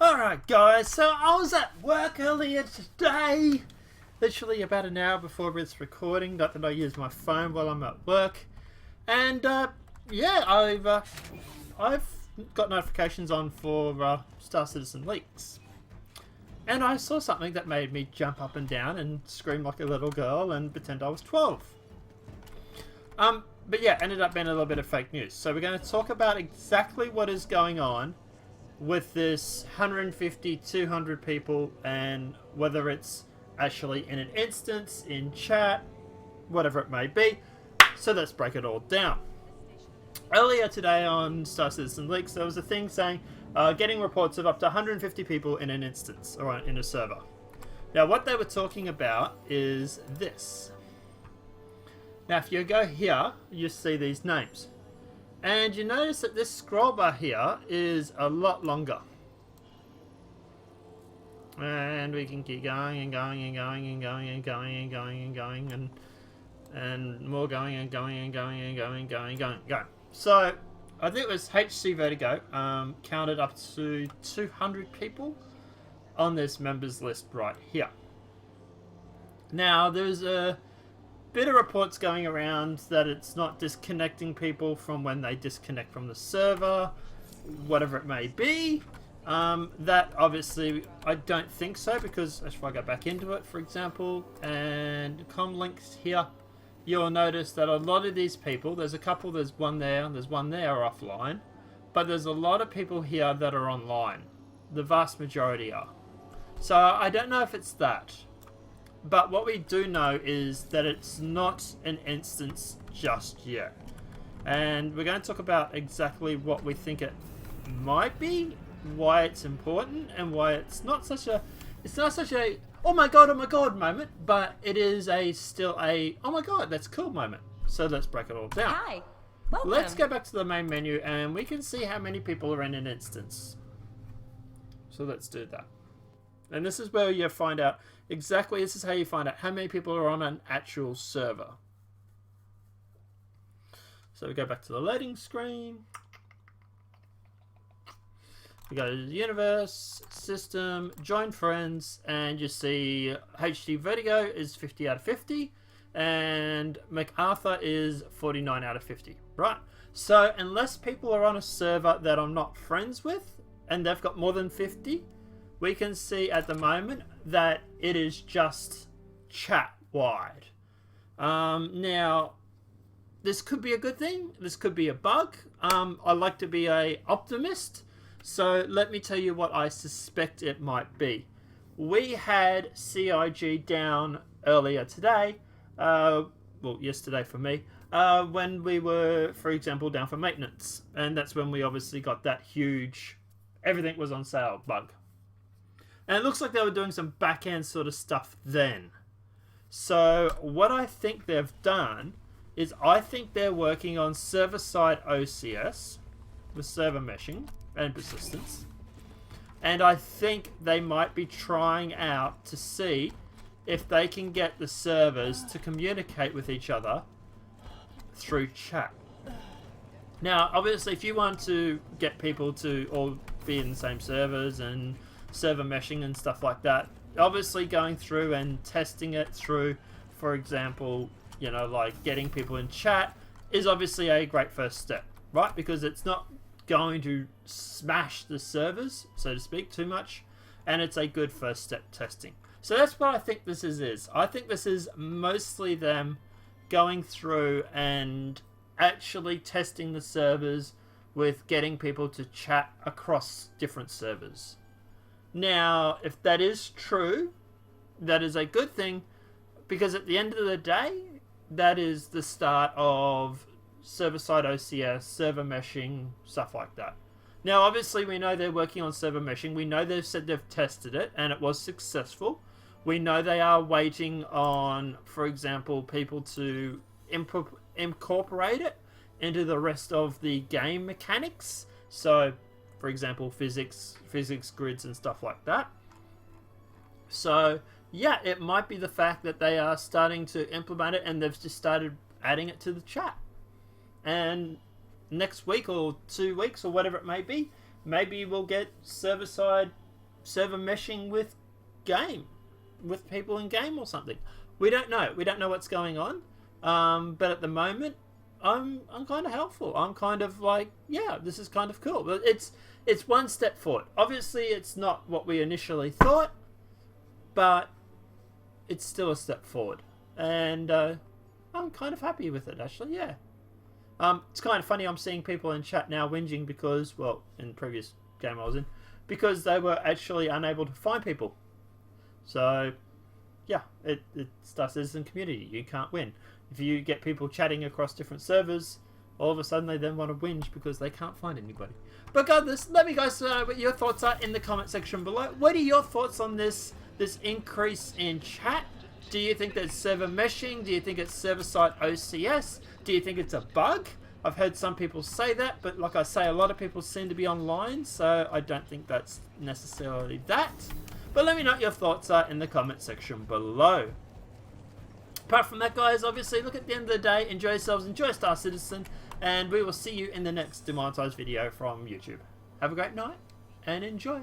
Alright guys, so I was at work earlier today, literally about an hour before this recording. Not that I use my phone while I'm at work. And yeah, I've got notifications on for Star Citizen leaks. And I saw something that made me jump up and down and scream like a little girl and pretend I was 12. But yeah, ended up being a little bit of fake news. So we're going to talk about exactly what is going on with this 150, 200 people and whether it's actually in an instance, in chat, whatever it may be. So let's break it all down. Earlier today on Star Citizen Leaks, there was a thing saying getting reports of up to 150 people in an instance or in a server. Now what they were talking about is this. Now if you go here, you see these names. And you notice that this scroll bar here is a lot longer. And we can keep going and going and going and going and going and going and going and more going and going and going and going. So I think it was HC Vertigo counted up to 200 people on this members list right here. Now there's a bit of reports going around that it's not disconnecting people from when they disconnect from the server, whatever it may be. That obviously I don't think so, because if I go back into it, for example, and com links here, you'll notice that a lot of these people, there's a couple, there's one there offline, but there's a lot of people here that are online. The vast majority are. So I don't know if it's that. But what we do know is that it's not an instance just yet. And we're going to talk about exactly what we think it might be, why it's important, and why it's not such a oh my god moment, but it is still a oh my god, that's cool moment. So let's break it all down. Hi. Welcome. Let's go back to the main menu and we can see how many people are in an instance. So let's do that. And this is where you find out exactly, this is how you find out how many people are on an actual server. So we go back to the loading screen. We go to the universe, system, join friends, and you see HD Vertigo is 50 out of 50, and MacArthur is 49 out of 50. Right. So unless people are on a server that I'm not friends with, and they've got more than 50, we can see at the moment that it is just chat wide. Now, this could be a good thing. This could be a bug. I like to be an optimist. So let me tell you what I suspect it might be. We had CIG down earlier today. Well, yesterday for me. When we were, for example, down for maintenance. And that's when we obviously got that huge, everything was on sale bug. And it looks like they were doing some back-end sort of stuff then. So what I think they've done is I think they're working on server-side OCS with server meshing and persistence. And I think they might be trying out to see if they can get the servers to communicate with each other through chat. Now, obviously, if you want to get people to all be in the same servers and server meshing and stuff like that, obviously going through and testing it through, for example, you know, like getting people in chat is obviously a great first step, right? Because it's not going to smash the servers, so to speak, too much, and it's a good first step testing. So that's what I think this is. I think this is mostly them going through and actually testing the servers with getting people to chat across different servers. Now, if that is true, that is a good thing, because at the end of the day, that is the start of server-side OCS, server meshing, stuff like that. Now, obviously, we know they're working on server meshing. We know they've said they've tested it, and it was successful. We know they are waiting on, for example, people to incorporate it into the rest of the game mechanics. So, for example, physics grids and stuff like that. So yeah, it might be the fact that they are starting to implement it and they've just started adding it to the chat. And next week or 2 weeks or whatever it may be, maybe we'll get server-side server meshing with people in game or something. We don't know. We don't know what's going on. But at the moment, I'm kind of helpful. I'm kind of like, yeah, this is kind of cool. But it's one step forward. Obviously, it's not what we initially thought, but it's still a step forward. And I'm kind of happy with it, actually, yeah. It's kind of funny, I'm seeing people in chat now whinging because, well, in the previous game I was in, because they were actually unable to find people. So, yeah, it's Star Citizen community. You can't win. If you get people chatting across different servers, all of a sudden they then want to whinge because they can't find anybody. But regardless, let me guys know what your thoughts are in the comment section below. What are your thoughts on this increase in chat? Do you think that's server meshing? Do you think it's server-side OCS? Do you think it's a bug? I've heard some people say that, but like I say, a lot of people seem to be online, so I don't think that's necessarily that. But let me know what your thoughts are in the comment section below. Apart from that, guys, obviously, look, at the end of the day, enjoy yourselves, enjoy Star Citizen, and we will see you in the next demonetized video from YouTube. Have a great night, and enjoy.